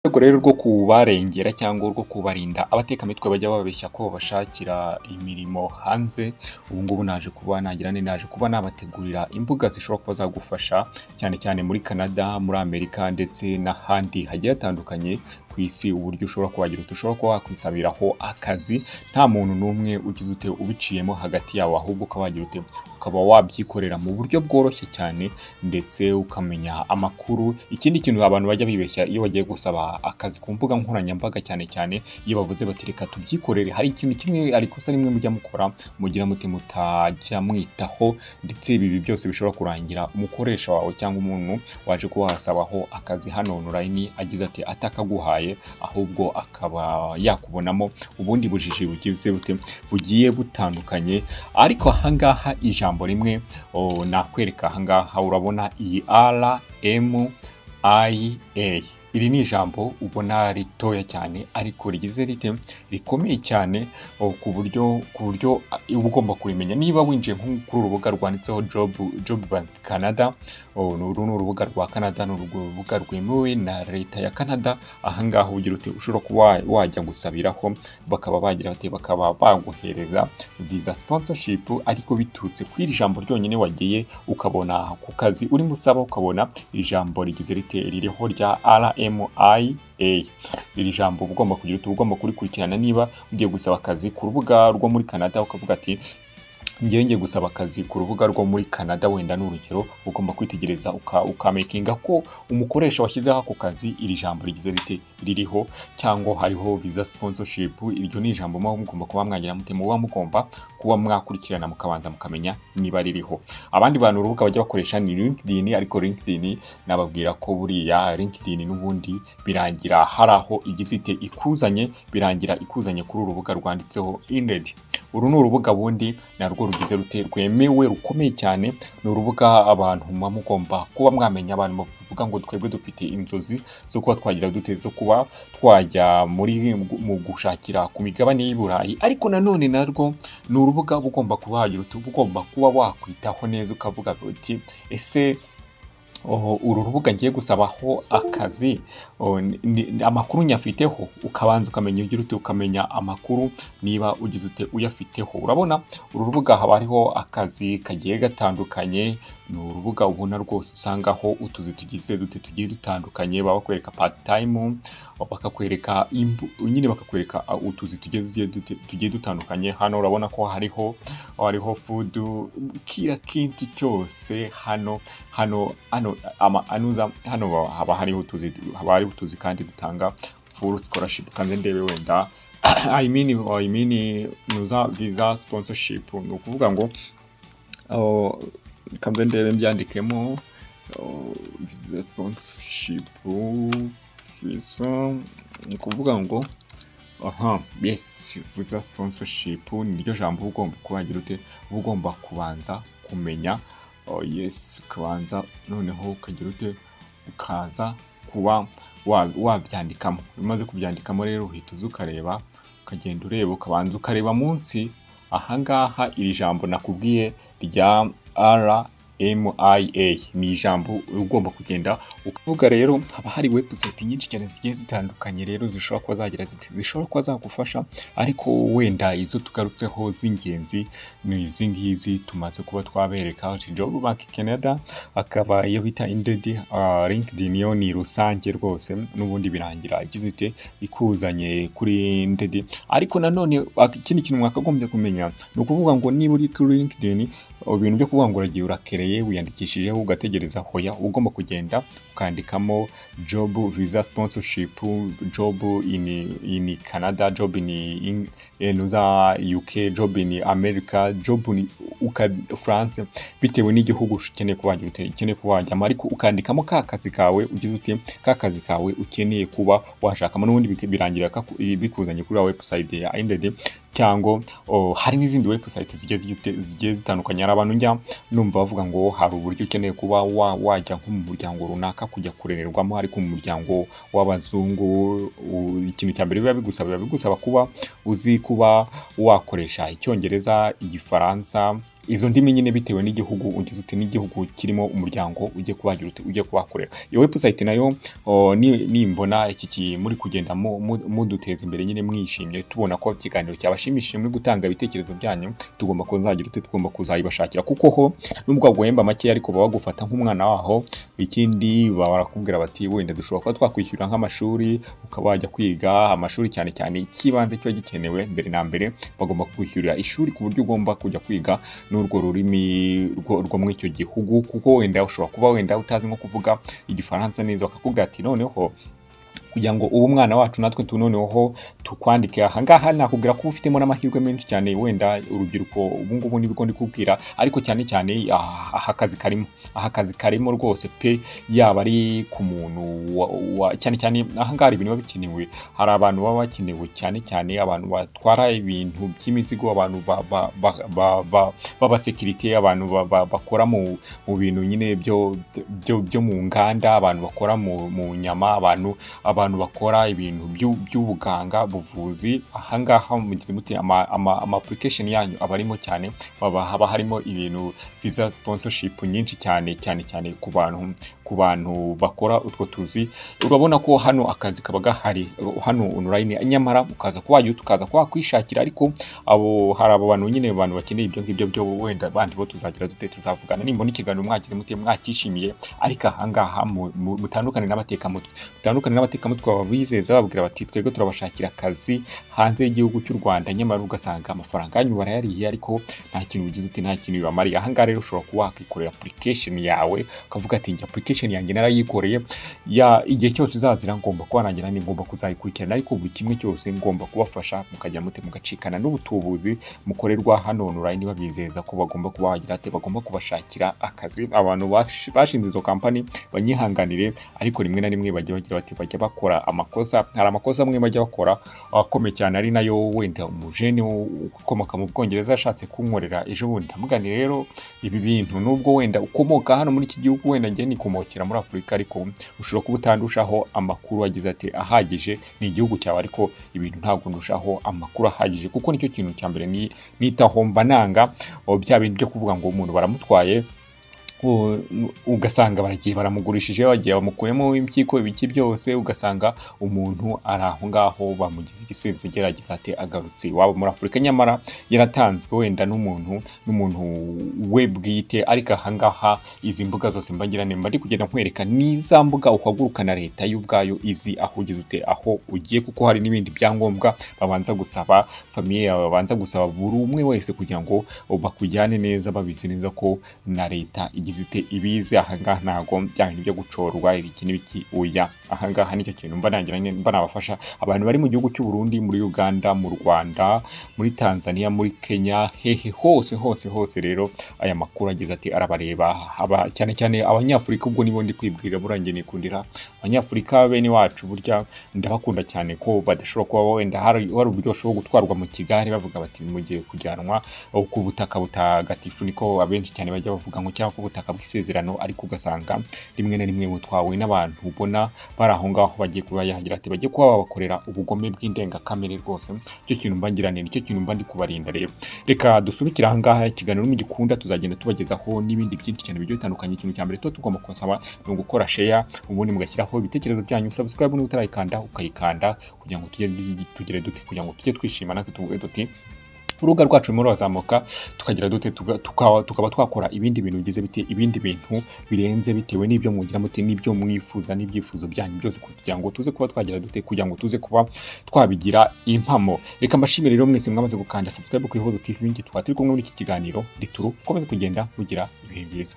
Rwego rero rwo kubarengera cyangwa rwo kubarinda abatekamitwe bajya babeshya ko babashakira imirimo hanze, ubu ngubu naje kuba nabategurira imbuga zishobora kuba zagufasha cyane cyane muri Canada, muri Amerika ndetse n'ahandi hagiye hatandukanye ku isi, uburyo ushobora kuba wakwisabiraho akazi nta muntu n'umwe ugize ute ubiciyemo hagati yawe, ahubwo ukaba wabyikorera mu buryo bworoshye cyane ndetse ukamenya amakuru. Ikindi kintu abantu bajya bibeshya iyo bagiye gusaba akazi ku mbuga nkoranyambaga, cyane cyane iyo bavuze bati reka tubyikorere, hari ikintu kimwe, ari ikosa rimwe mujya mukora, mugira muti mutajya mwitaho, ndetse ibi byose bishobora kurangira umukoresha wawe cyangwa umuntu waje kuba wasabaho akazi hano online agize ati atakaguhaye, ahubwo akaba yakubonamo ubundi bujiji bugiye butandukanye. Ariko ahangaha ijambo rimwe nakwereka, ahangaha urabona iyi RMIA, iri ni ijambo ubona ritoya cyane ariko rigize rikomeye cyane, ku buryo uba ugomba kurimenya. Niba winjiye nko kuri urubuga rwanditseho Job Bank Canada, uru ni urubuga rwa Canada, ni urubuga rwemewe na leta ya Canada. Ahangaha ugira uti ushobora kuba wajya gusabiraho, bakaba baguhereza visa sponsorship, ariko biturutse ku iri jambo ryonyine wagiye ukabona ku kazi urimo usaba, ukabona iri jambo rigize ririho rya RMIA. Iri jambo ugomba kurikurikirana niba ugiye gusaba akazi ku rubuga rwo muri Canada, ukavuga ati ngiye gusaba akazi ku rubuga rwo muri Canada, wenda n'urugero, ugomba kwitegereza ukamakinga ko umukoresha washyizeho ako kazi iri jambo rigize ririho, cyangwa hariho visa sponsorship. Iryo ni ijambo mugomba kuba mwagira muba mugomba kuba mwakurikirana, mukabanza mukamenya niba ririho. Abandi bantu urubuga bajya bakoresha ni LinkedIn, ariko LinkedIn nababwira ko buriya LinkedIn n'ubundi birangira hari aho igize birangira ikuzanye kuri urubuga rwanditseho Indeed. Uru ni urubuga bundi narwo rugize rwemewe, rukomeye cyane. Ni urubuga abantu mugomba kuba mwamenya, abantu bavuga ngo twebwe dufite inzozi zo kuba twagira zo kuba twajya mu gushakira ku migabane y'i Burayi, ariko nanone narwo ni urubuga ugomba kuba wakwitaho neza, ukavuga uti ese uru rubuga ngiye gusabaho akazi amakuru nyafiteho, ukabanza ukamenya amakuru niba ugize ute uyafiteho. Urabona uru rubuga haba hariho akazi kagiye gatandukanye, ni urubuga ubona rwose usangaho utuzi tugiye dutandukanye, baba bakwereka part time, bakakwereka utuzi tugiye dutandukanye. Hano urabona ko hariho food, kila kintu cyose hano haba hariho utuzi kandi dutanga full scholarship. Kandi ndebe wenda I mean nuza visa sponsorship, ni ukuvuga ngo kandi ndebe mbyandikemo visa sponsorship visa, ni ukuvuga ngo yes, visa sponsorship niryo jambo ugomba kubagira ugomba kubanza kumenya. Yes, ukabanza noneho ukagira ukaza kuba wabyandikamo. Umaze kubyandikamo rero uhita ukareba, ukagenda ureba, ukabanza ukareba munsi ahangaha iri jambo nakubwiye rya RMIA, ni ijambo ugomba kugenda ukavuga. Rero haba hari website nyinshi cyane zigiye zitandukanye rero zishobora kuba zagufasha, ariko wenda izo tugarutseho z'ingenzi ni izi ngizi tumaze kuba twabereka. Job Bank Canada, akaba iyo bita Indeed, LinkedIn yo ni rusange rwose, n'ubundi birangira igize ikuzanye kuri Indeed. Ariko nanone ikindi kintu mwakagombye kumenya ni ukuvuga ngo niba uri kuri LinkedIn, ibintu byo kuvuga ngo uragiye urakereye wiyandikishijeho ugategereza, hoya, ugomba kugenda ukandikamo job visa sponsorship, job in Canada, job in UK, job in America, job in France, bitewe n'igihugu ukeneye kubajyamo, ariko ukandikamo ka kazi kawe ukeneye kuba washakamo, n'ubundi birangira bikuzanye kuri website ya Indeed. Cyangwa hari n'izindi website zigiye zitandukanye. Hari abantu njya numva bavuga ngo hari uburyo ukeneye kuba wajya nko mu muryango runaka kujya kurererwamo, ariko mu muryango w'abazungu, ikintu cya mbere biba bigusaba kuba uzi kuba wakoresha Icyongereza, Igifaransa, izo ndimi nyine bitewe n'igihugu ugize uti n'igihugu kirimo umuryango ugiye kubakorera. Iyo website nayo nimbona muri kugenda muduteza imbere nyine mwishimye, tubona ko ikiganiro cyabashimishije muri gutanga ibitekerezo byanyu, tugomba kuzayibashakira, kuko ho nubwo baguhemba make ariko baba bagufata nk'umwana waho. Ikindi barakubwira bati wenda dushobora kuba twakwishyura nk'amashuri, ukaba wajya kwiga amashuri cyane cyane ikibanze kiba gikenewe mbere na mbere, bagomba kwishyurira ishuri ku buryo ugomba kujya kwiga n'urwo rurimi rwo muri icyo gihugu, kuko wenda ushobora kuba wenda utazi nko kuvuga igifaransa neza, bakakubwira ati noneho kugira ngo ubu umwana wacu natwe tunoneho tukwandike ahangaha, nakubwira ko ufitemo n'amahirwe menshi cyane, wenda urubyiruko ubu ngubu nibwo ndi kubwira, ariko cyane cyane aha kazi karimo rwose pe, yaba ari ku muntu cyane cyane ahangaha ibintu biba bikenewe. Hari abantu baba bakenewe cyane cyane, abantu batwara ibintu by'imizigo, abantu b'abasekirite, abantu bakora mu bintu nyine byo mu nganda, abantu bakora mu nyama, abantu bakora ibintu by'ubuganga, buvuzi. Ahangaha mugize muti ama application yanyu abarimo cyane, haba harimo ibintu visa sponsorship nyinshi cyane ku bantu bakora utwo tuzi. Urabona ko hano akazi kaba gahari hano online, nyamara ukaza kuba kwishakira, ariko hari abo bantu nyine, abantu bakeneye ibyo ngibyo byo wenda bandi bo tuzagira tuzavugana nimbona ikiganiro mwagize muti mwakishimiye. Ariko ahangaha mutandukane n'amateka mutwe babizeza babwira bati twebwe turabashakira akazi hanze y'igihugu cy'u Rwanda, nyamara ugasanga amafaranga yanyu barayariye, ariko nta kintu ugize uti nta kintu bibamariye. Ahangaha rero ushobora kuba wakikorera application yawe, ukavuga ati njye application yanjye narayikoreye, igihe cyose izazira ngomba kubarangira, ni ngomba kuzayikurikirana, ariko buri kimwe cyose ngomba kubafasha, mukajya mugacikana n'ubutubuzi mukorerwa hano online. Babizeza ko bagomba kubagira ati bagomba kubashakira akazi. Abantu bashinze izo company banyihanganire, ariko rimwe na rimwe bajya bagira bati bajya bakora amakosa. Hari amakosa amwe bajya bakora akomeye cyane, ari nayo wenda umujene ukomoka mu Bwongereza ashatse kunkorera ejo bundi. Ndamugani rero ibi bintu nubwo wenda ukomoka hano muri iki gihugu, wenda njye nikomokera muri Afurika, ariko ushobora kuba utandushaho amakuru agize ati ahagije, ni igihugu cyawe, ariko ibintu ntabwo ndushaho amakuru ahagije, kuko nicyo kintu cya mbere nitaho mba nanga bya bintu byo kuvuga ngo umuntu baramutwaye ugasanga baragiye baramugurishije, bagiye bamukuyemo impyiko, ibiki byose, ugasanga umuntu ari aho ngaho bamugize igisenze, gerageza ati agarutse iwabo muri Afurika, nyamara yaratanzwe wenda n'umuntu we bwite. Ariko ahangaha izi mbuga zose mbagira nemba ndi kugenda nkwereka niza mbuga uhaguruka na leta y'ubwayo izi aho ugeze ute aho ugiye, kuko hari n'ibindi byangombwa babanza gusaba famiye yawe, babanza gusaba buri umwe wese kugira ngo bakujyane neza, babizi neza ko na leta zite ibize. Ahangaha ntago byanga byo gucorwa ibiki n'ibiki, oya. Ahangaha nicyo kintu mba nabafasha abantu bari mu gihugu cy'u Burundi, muri Uganda, mu Rwanda, muri Tanzania, muri Kenya, hehe hose rero aya makuru agize ati arabareba. Cyane cyane abanyafurika, ubwo nibo ndi kwibwira, burangiye nikundira abanyafurika bene wacu, burya ndabakunda cyane, ko badashobora kuba wenda hari uburyo bashobora gutwarwa mu kigare bavuga bati mugiye kujyanwa ku butaka butagatifu, niko abenshi cyane bajya bavuga ngo, cyangwa ku butaka bw'isezerano, ariko ugasanga rimwe na rimwe butwawe n'abantu ubona bari aho ngaho bagiye kuba yahagira ati bagiye kuba babakorera ubugome bw'indengakamere rwose. Icyo kintu mba ngirane, nicyo kintu mba ndi kubarinda. Rero reka dusubikira ahangaha ikiganiro mugikunda, tuzagenda tubagezaho n'ibindi byinshi cyane bigiye bitandukanye. Ikintu cya mbere tugomba kubasaba ni ugukora share, ubundi mugashyiraho ibitekerezo byanyu, subscribe niba utarayikanda ukayikanda, kugira ngo kugira ngo tujye twishima natwe tuvuge tuti urubuga rwacu rumwe rurazamuka, tukagira dute tukaba twakora ibindi bintu bigize bite, ibindi bintu birenze bitewe n'ibyo mugira muti, n'ibyo mwifuza, n'ibyifuzo byanyu byose, kugira ngo tuze kuba twagira dute, kugira ngo tuze kuba twabigira impamo. Reka mbashimire rero mwese mwamaze gukanda subscribe ku Ihozo TV, turi kumwe muri iki kiganiro Rituru. Komeze kugenda mugira ibihe byiza.